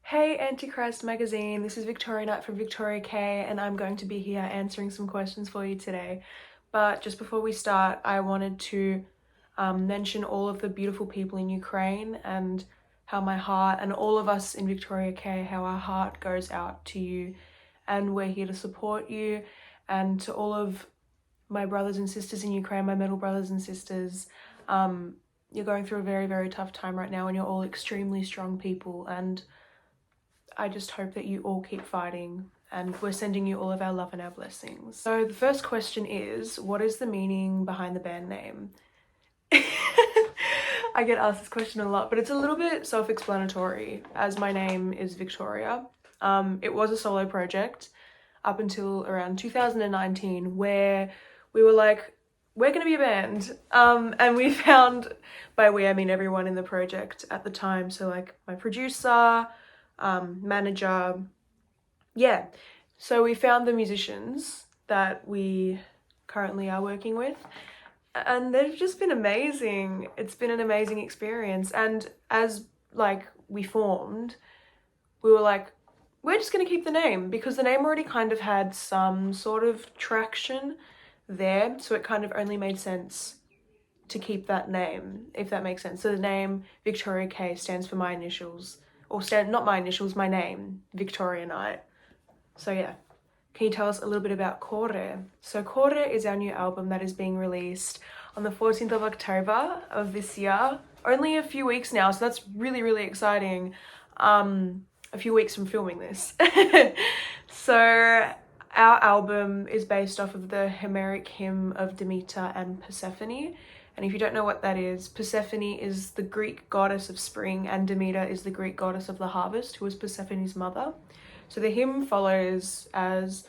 Hey Antichrist magazine, this is Victoria from Victoria K and I'm going to be here answering some questions for you today. But just before we start, I wanted to mention all of the beautiful people in Ukraine and how my heart, and all of us in Victoria K, how our heart goes out to you, and we're here to support you. And to all of my brothers and sisters in Ukraine, my metal brothers and sisters, you're going through a very, very tough time right now and you're all extremely strong people, and I just hope that you all keep fighting, and we're sending you all of our love and our blessings. So the first question is, what is the meaning behind the band name? I get asked this question a lot, but it's a little bit self-explanatory, as my name is Victoria. It was a solo project up until around 2019, where we were like, we're gonna be a band. And we found, by we I mean everyone in the project at the time, so like my producer, manager, yeah. So we found the musicians that we currently are working with, and they've just been amazing. It's been an amazing experience. And as like we formed, we were like, we're just gonna keep the name, because the name already kind of had some sort of traction there, so it kind of only made sense to keep that name, if that makes sense. So the name Victoria K stands for my initials, or not my initials, my name, Victoria Knight. So yeah. Can you tell us a little bit about Core? So Core is our new album that is being released on the 14th of October of this year. Only a few weeks now, so that's really, really exciting. A few weeks from filming this. So our album is based off of the Homeric hymn of Demeter and Persephone. And if you don't know what that is, Persephone is the Greek goddess of spring, and Demeter is the Greek goddess of the harvest, who was Persephone's mother. So the hymn follows as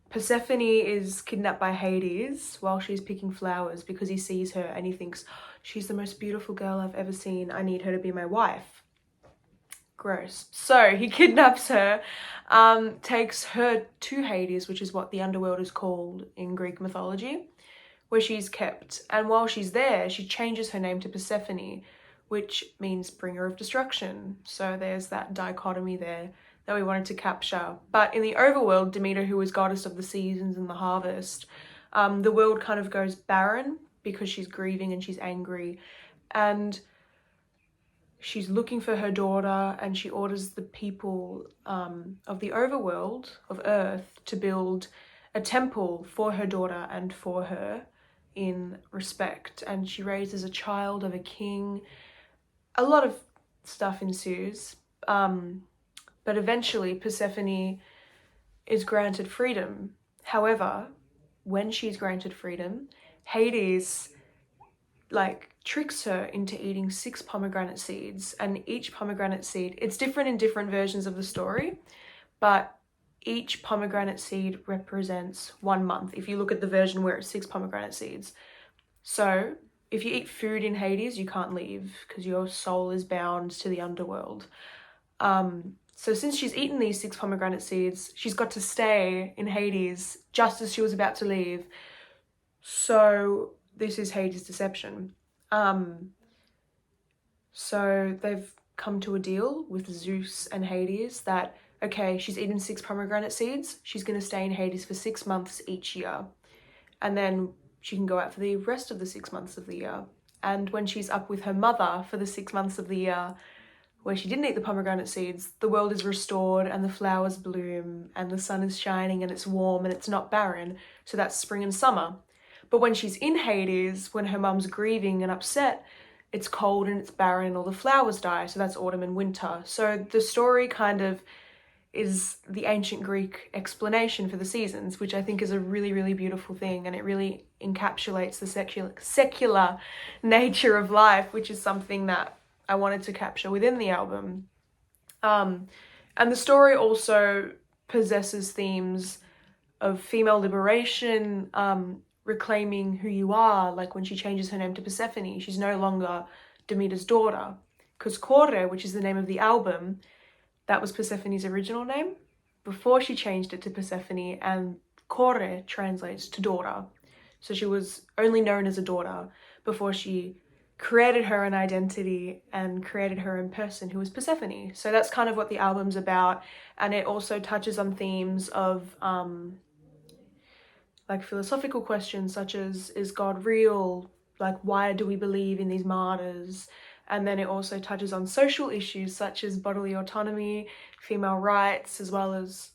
Persephone is kidnapped by Hades while she's picking flowers, because he sees her and he thinks, she's the most beautiful girl I've ever seen, I need her to be my wife. Gross. So he kidnaps her, takes her to Hades, which is what the underworld is called in Greek mythology, where she's kept. And while she's there, she changes her name to Persephone, which means bringer of destruction. So there's that dichotomy there that we wanted to capture. But in the overworld, Demeter, who is goddess of the seasons and the harvest, the world kind of goes barren because she's grieving and she's angry. And she's looking for her daughter, and she orders the people of the overworld, of Earth, to build a temple for her daughter and for her in respect. And she raises a child of a king. A lot of stuff ensues, but eventually Persephone is granted freedom. However, when she's granted freedom, Hades tricks her into eating 6 pomegranate seeds, and each pomegranate seed, it's different in different versions of the story, but each pomegranate seed represents 1 month, if you look at the version where it's 6 pomegranate seeds. So if you eat food in Hades, you can't leave, because your soul is bound to the underworld. So since she's eaten these 6 pomegranate seeds, she's got to stay in Hades just as she was about to leave. So this is Hades' deception. So they've come to a deal with Zeus and Hades that, okay, she's eaten 6 pomegranate seeds, she's going to stay in Hades for 6 months each year. And then she can go out for the rest of the 6 months of the year. And when she's up with her mother for the 6 months of the year, where she didn't eat the pomegranate seeds, the world is restored and the flowers bloom and the sun is shining and it's warm and it's not barren. So that's spring and summer. But when she's in Hades, when her mum's grieving and upset, it's cold and it's barren and all the flowers die. So that's autumn and winter. So the story kind of is the ancient Greek explanation for the seasons, which I think is a really, really beautiful thing. And it really encapsulates the secular nature of life, which is something that I wanted to capture within the album. And the story also possesses themes of female liberation, reclaiming who you are, like when she changes her name to Persephone, she's no longer Demeter's daughter, because Core, which is the name of the album, that was Persephone's original name before she changed it to Persephone, and Core translates to daughter. So she was only known as a daughter before she created her an identity and created her in person, who was Persephone. So that's kind of what the album's about. And it also touches on themes of like philosophical questions such as, is God real? Like, why do we believe in these martyrs? And then it also touches on social issues such as bodily autonomy, female rights, as well as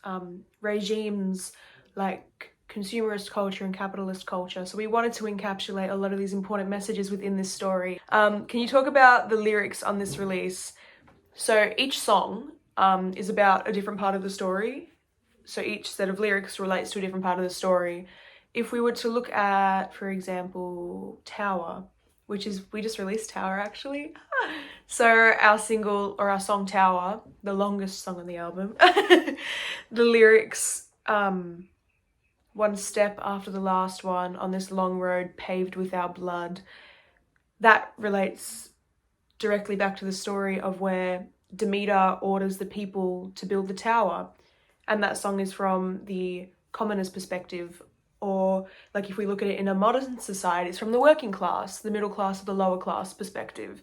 regimes like consumerist culture and capitalist culture. So we wanted to encapsulate a lot of these important messages within this story. Can you talk about the lyrics on this release? So each song is about a different part of the story. So each set of lyrics relates to a different part of the story. If we were to look at, for example, Tower, which is, we just released Tower actually. So our single, or our song Tower, the longest song on the album, the lyrics, one step after the last one on this long road paved with our blood, that relates directly back to the story of where Demeter orders the people to build the tower. And that song is from the commoner's perspective, or like if we look at it in a modern society, it's from the working class, the middle class, or the lower class perspective,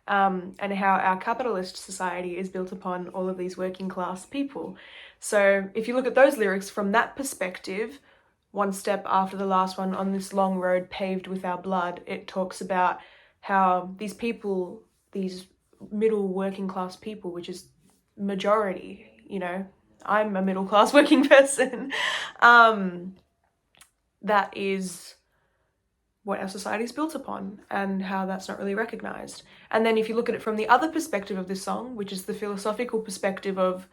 and how our capitalist society is built upon all of these working class people. So if you look at those lyrics from that perspective, one step after the last one on this long road paved with our blood, it talks about how these people, these middle working class people, which is majority, you know, I'm a middle class working person, that is what our society is built upon and how that's not really recognized. And then if you look at it from the other perspective of this song, which is the philosophical perspective of,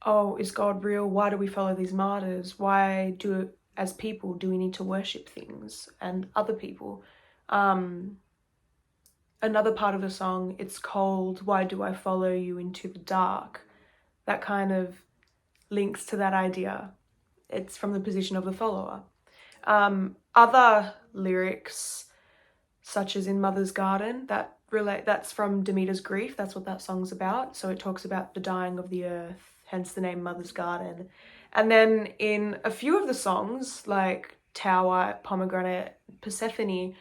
oh, is God real? Why do we follow these martyrs? Why do, as people, do we need to worship things and other people? Another part of the song, it's called Why Do I Follow You Into the Dark? That kind of links to that idea. It's from the position of the follower. Other lyrics, such as in Mother's Garden, that's from Demeter's grief. That's what that song's about. So it talks about the dying of the earth, hence the name Mother's Garden. And then in a few of the songs, like Tower, Pomegranate, Persephone,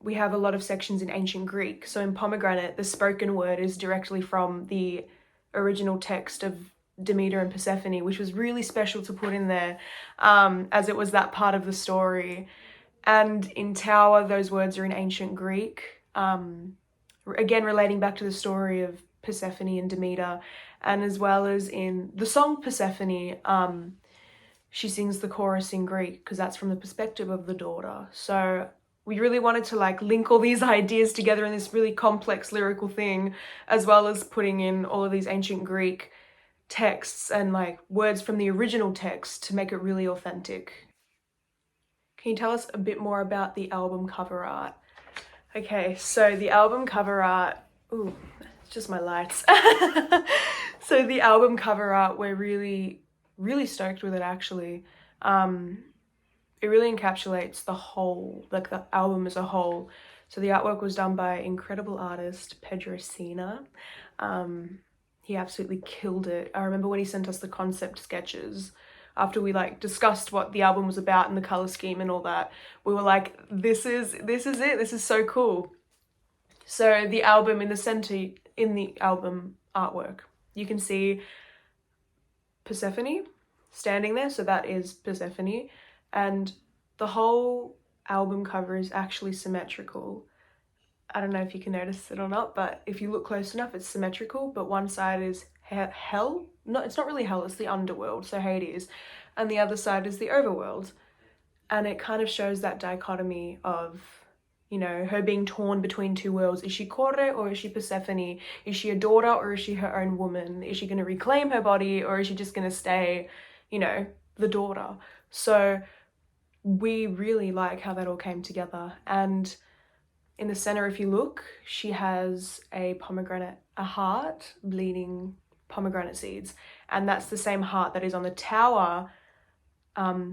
we have a lot of sections in ancient Greek. So in Pomegranate, the spoken word is directly from the original text of Demeter and Persephone, which was really special to put in there, as it was that part of the story. And in Tower, those words are in ancient Greek, again relating back to the story of Persephone and Demeter, and as well as in the song Persephone, she sings the chorus in Greek because that's from the perspective of the daughter. So we really wanted to like link all these ideas together in this really complex lyrical thing, as well as putting in all of these ancient Greek texts and like words from the original text to make it really authentic. Can you tell us a bit more about the album cover art? Okay, so the album cover art, ooh, it's just my lights. So the album cover art, we're really stoked with it actually. It really encapsulates the whole, like the album as a whole. So the artwork was done by incredible artist Pedro Sina. He absolutely killed it. I remember when he sent us the concept sketches after we like discussed what the album was about and the color scheme and all that. We were like, this is it. This is so cool. So the album, in the center, in the album artwork, you can see Persephone standing there. So that is Persephone. And the whole album cover is actually symmetrical. I don't know if you can notice it or not, but if you look close enough, it's symmetrical, but one side is hell. No, it's not really hell, it's the underworld, so Hades, and the other side is the overworld. And it kind of shows that dichotomy of, you know, her being torn between two worlds. Is she Kore or is she Persephone? Is she a daughter or is she her own woman? Is she going to reclaim her body or is she just going to stay, you know, the daughter? So we really like how that all came together. And in the center, if you look, she has a pomegranate, a heart, bleeding pomegranate seeds. And that's the same heart that is on the Tower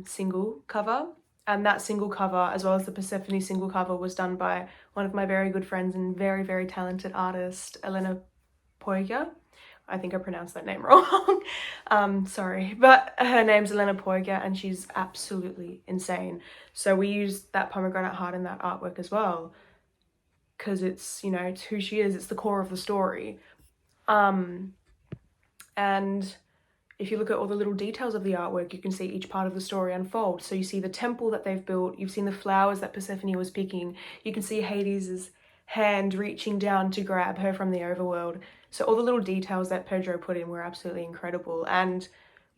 single cover. And that single cover, as well as the Persephone single cover, was done by one of my very good friends and very, very talented artist, Elena Poiga. I think I pronounced that name wrong. Sorry, but her name's Elena Poiga and she's absolutely insane. So we used that pomegranate heart in that artwork as well. because it's, you know, it's who she is, it's the core of the story. And if you look at all the little details of the artwork, you can see each part of the story unfold. So you see the temple that they've built, you've seen the flowers that Persephone was picking, you can see Hades' hand reaching down to grab her from the overworld. So all the little details that Pedro put in were absolutely incredible. And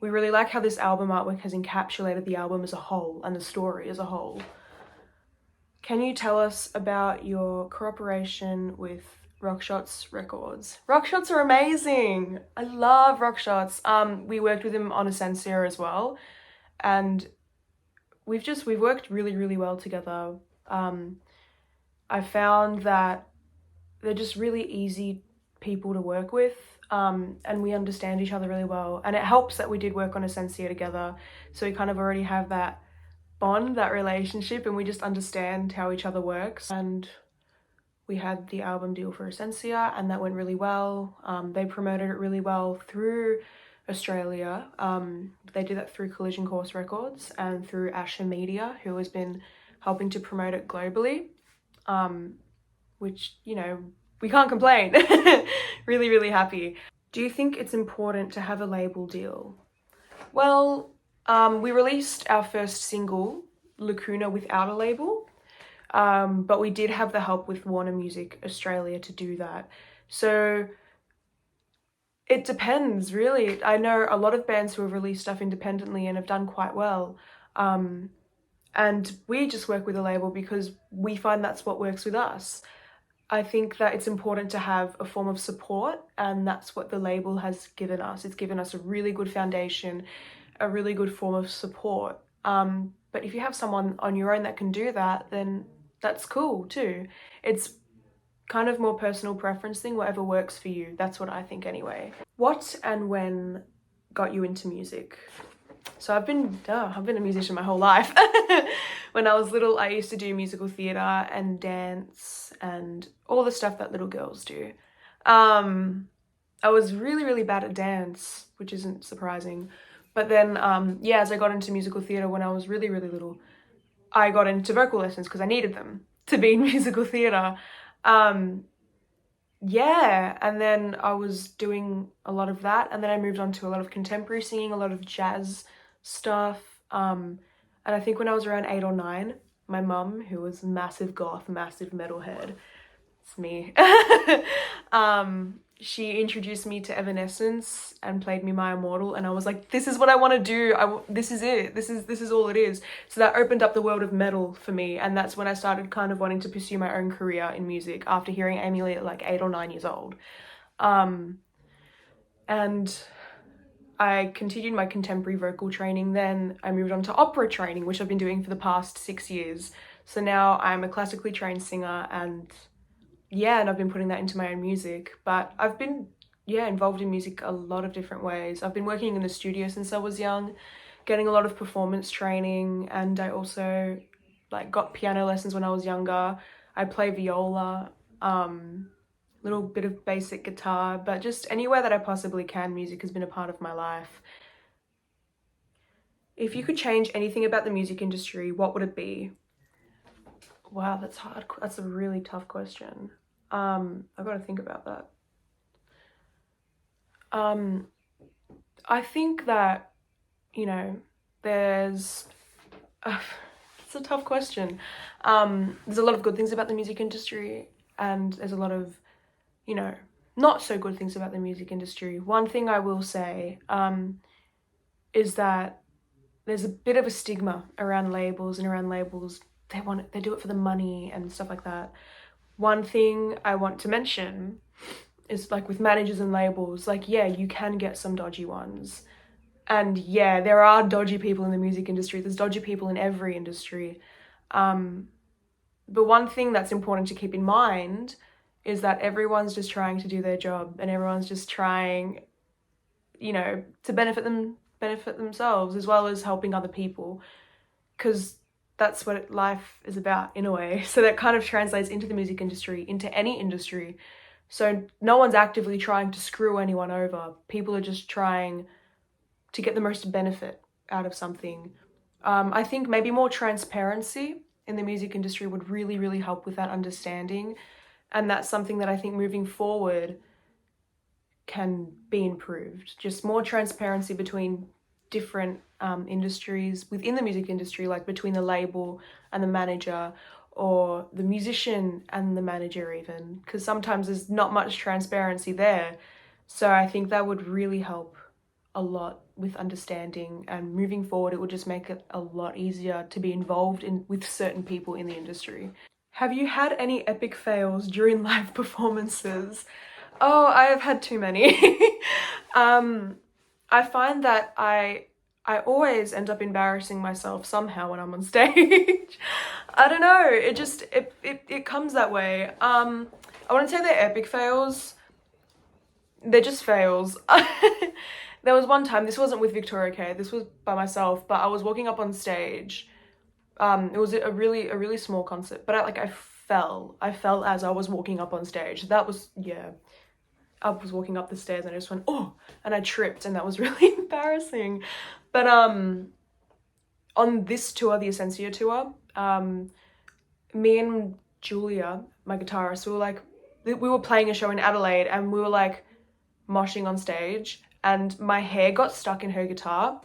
we really like how this album artwork has encapsulated the album as a whole and the story as a whole. Can you tell us about your cooperation with Rockshots Records? Rockshots are amazing. I love Rockshots. We worked with them on Essentia as well, and we've worked really, really well together. I found that they're just really easy people to work with, and we understand each other really well. And it helps that we did work on Essentia together, so we kind of already have that bond, that relationship, and we just understand how each other works. And we had the album deal for Essentia, and that went really well. They promoted it really well through Australia. They did that through Collision Course Records and through Asher Media, who has been helping to promote it globally, which, you know, we can't complain. Really, really happy. Do you think it's important to have a label deal? Well, we released our first single, Lacuna, without a label, but we did have the help with Warner Music Australia to do that. So it depends, really. I know a lot of bands who have released stuff independently and have done quite well. And we just work with a label because we find that's what works with us. I think that it's important to have a form of support, and that's what the label has given us. It's given us a really good foundation, a really good form of support. But if you have someone on your own that can do that, then that's cool too. It's kind of more personal preference thing, whatever works for you. That's what I think anyway. What and when got you into music? So I've been a musician my whole life. When I was little, I used to do musical theatre and dance and all the stuff that little girls do. I was really, really bad at dance, which isn't surprising. But then, as I got into musical theatre when I was really, really little, I got into vocal lessons because I needed them to be in musical theatre. And then I was doing a lot of that, and then I moved on to a lot of contemporary singing, a lot of jazz stuff. And I think when I was around 8 or 9, my mum, who was massive goth, massive metalhead, it's me, she introduced me to Evanescence and played me My Immortal, and I was like, this is what I want to do. This is it. This is all it is. So that opened up the world of metal for me, and that's when I started kind of wanting to pursue my own career in music after hearing Amy Lee at like 8 or 9 years old. And I continued my contemporary vocal training. Then I moved on to opera training, which I've been doing for the past 6 years. So now I'm a classically trained singer, and I've been putting that into my own music. But I've been, involved in music a lot of different ways. I've been working in the studio since I was young, getting a lot of performance training, and I also got piano lessons when I was younger. I play viola, little bit of basic guitar, but just anywhere that I possibly can, music has been a part of my life. If you could change anything about the music industry, what would it be? Wow, that's hard. That's a really tough question. I've got to think about that. I think that, there's... it's a tough question. There's a lot of good things about the music industry, and there's a lot of, not so good things about the music industry. One thing I will say is that there's a bit of a stigma around labels, they do it for the money and stuff like that. One thing I want to mention is with managers and labels, you can get some dodgy ones. And there are dodgy people in the music industry. There's dodgy people in every industry. But one thing that's important to keep in mind is that everyone's just trying to do their job, and everyone's just trying, to benefit themselves as well as helping other people, because that's what life is about in a way. So that kind of translates into the music industry, into any industry. So no one's actively trying to screw anyone over. People are just trying to get the most benefit out of something. I think maybe more transparency in the music industry would really, really help with that understanding. And that's something that I think moving forward can be improved. Just more transparency between different industries within the music industry, like between the label and the manager, or the musician and the manager even, because sometimes there's not much transparency there. So I think that would really help a lot with understanding, and moving forward it would just make it a lot easier to be involved in with certain people in the industry. Have you had any epic fails during live performances? Oh, I have had too many. I find that I always end up embarrassing myself somehow when I'm on stage. I don't know, it comes that way. I wouldn't say they're epic fails. They're just fails. There was one time, this wasn't with Victoria K, this was by myself, but I was walking up on stage. It was a really small concert, but I fell as I was walking up on stage. That was, yeah. I was walking up the stairs and I just went, oh, and I tripped, and that was really embarrassing. But on this tour, the Essentia tour, me and Julia, my guitarist, we were playing a show in Adelaide, and we were like moshing on stage, and my hair got stuck in her guitar.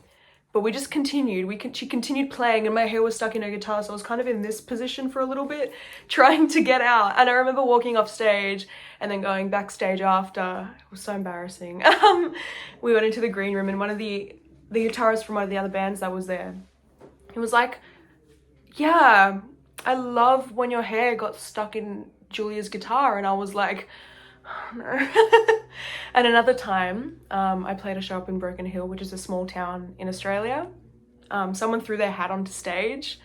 But we just continued. She continued playing, and my hair was stuck in her guitar, so I was kind of in this position for a little bit, trying to get out. And I remember walking off stage and then going backstage after. It was so embarrassing. We went into the green room, and one of the guitarists from one of the other bands that was there, he was like, yeah, I love when your hair got stuck in Julia's guitar. And I was like, oh, no. And another time, I played a show up in Broken Hill, which is a small town in Australia. Someone threw their hat onto stage,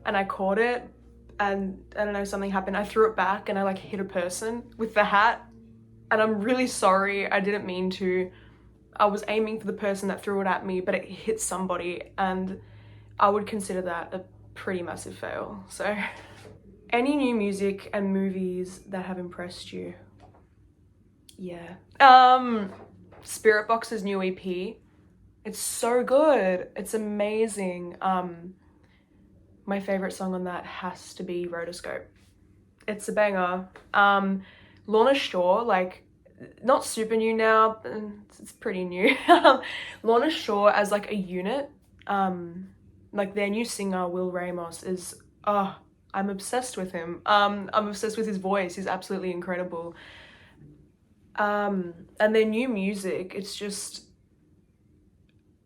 and I caught it, and I don't know, something happened. I threw it back, and I hit a person with the hat, and I'm really sorry. I didn't mean to. I was aiming for the person that threw it at me, but it hit somebody, and I would consider that a pretty massive fail. So, any new music and movies that have impressed you? Yeah. Spirit Box's new EP. It's so good. It's amazing. My favorite song on that has to be Rotoscope. It's a banger. Lorna Shore, not super new now, it's pretty new. Lorna Shore as a unit, their new singer, Will Ramos, is, I'm obsessed with him. I'm obsessed with his voice. He's absolutely incredible. And their new music, it's just,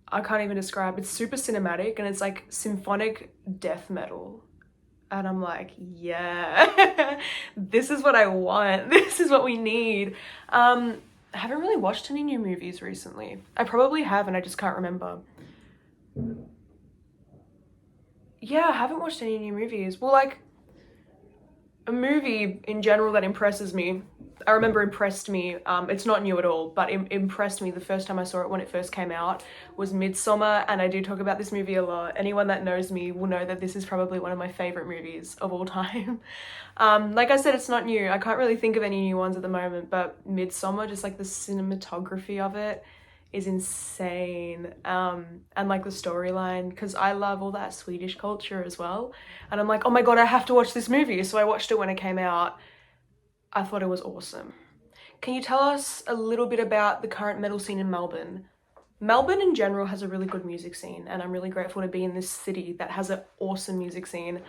I can't even describe. It's super cinematic, and it's symphonic death metal. And I'm like, yeah, this is what I want. This is what we need. I haven't really watched any new movies recently. I probably have, and I just can't remember. Yeah, I haven't watched any new movies. Well, a movie in general that impresses me, I remember impressed me, it's not new at all, but impressed me the first time I saw it when it first came out, was Midsommar, and I do talk about this movie a lot. Anyone that knows me will know that this is probably one of my favourite movies of all time. Like I said, it's not new. I can't really think of any new ones at the moment, but Midsommar, just the cinematography of it is insane, and the storyline, because I love all that Swedish culture as well, and I'm like, oh my god, I have to watch this movie. So I watched it when it came out. I thought it was awesome. Can you tell us a little bit about the current metal scene in Melbourne? Melbourne in general has a really good music scene, and I'm really grateful to be in this city that has an awesome music scene.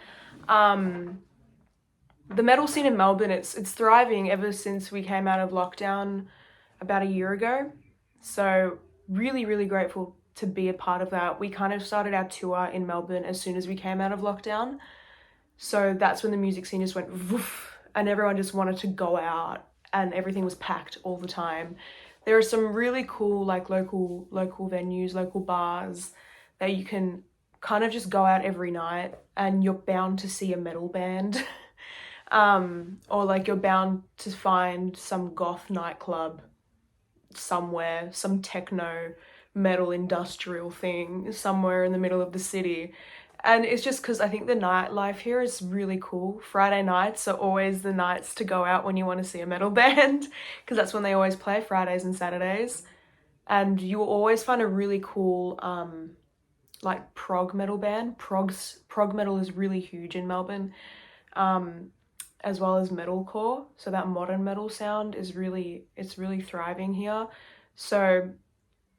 The metal scene in Melbourne, it's thriving ever since we came out of lockdown about a year ago. So really, really grateful to be a part of that. We kind of started our tour in Melbourne as soon as we came out of lockdown. So that's when the music scene just went woof, and everyone just wanted to go out, and everything was packed all the time. There are some really cool local venues, local bars that you can kind of just go out every night, and you're bound to see a metal band. Or you're bound to find some goth nightclub somewhere, some techno metal industrial thing somewhere in the middle of the city. And it's just because I think the nightlife here is really cool. Friday nights are always the nights to go out when you want to see a metal band, because that's when they always play, Fridays and Saturdays. And you will always find a really cool prog metal band. Prog metal is really huge in Melbourne. as well as metalcore. So that modern metal sound is it's really thriving here. So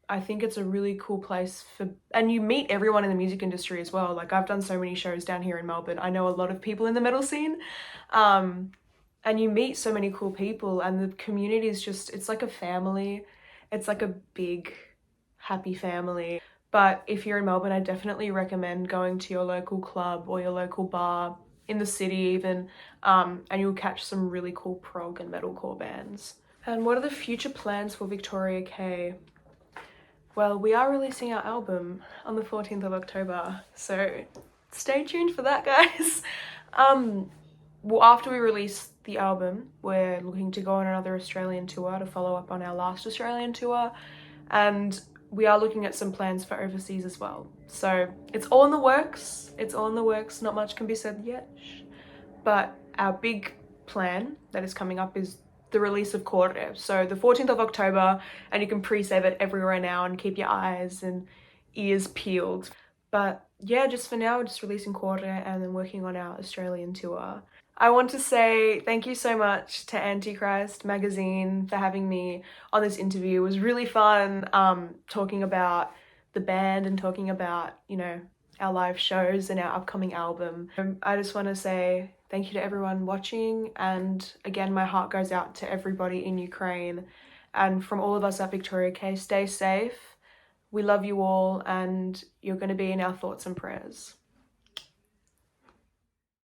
I think it's a really cool place and you meet everyone in the music industry as well. Like I've done so many shows down here in Melbourne. I know a lot of people in the metal scene. And you meet so many cool people, and the community is just, it's like a family. It's like a big, happy family. But if you're in Melbourne, I definitely recommend going to your local club or your local bar, in the city even, and you'll catch some really cool prog and metalcore bands. And what are the future plans for Victoria K? Well, we are releasing our album on the 14th of October, so stay tuned for that, guys. Well, after we release the album, we're looking to go on another Australian tour to follow up on our last Australian tour, and we are looking at some plans for overseas as well. So it's all in the works. It's all in the works. Not much can be said yet, but our big plan that is coming up is the release of Corre. So the 14th of October, and you can pre-save it everywhere now and keep your eyes and ears peeled. But yeah, just for now, we're just releasing Corre and then working on our Australian tour. I want to say thank you so much to Antichrist magazine for having me on this interview. It was really fun talking about the band and talking about, you know, our live shows and our upcoming album. I just want to say thank you to everyone watching, and again, my heart goes out to everybody in Ukraine, and from all of us at Victoria K, stay safe. We love you all, and you're going to be in our thoughts and prayers.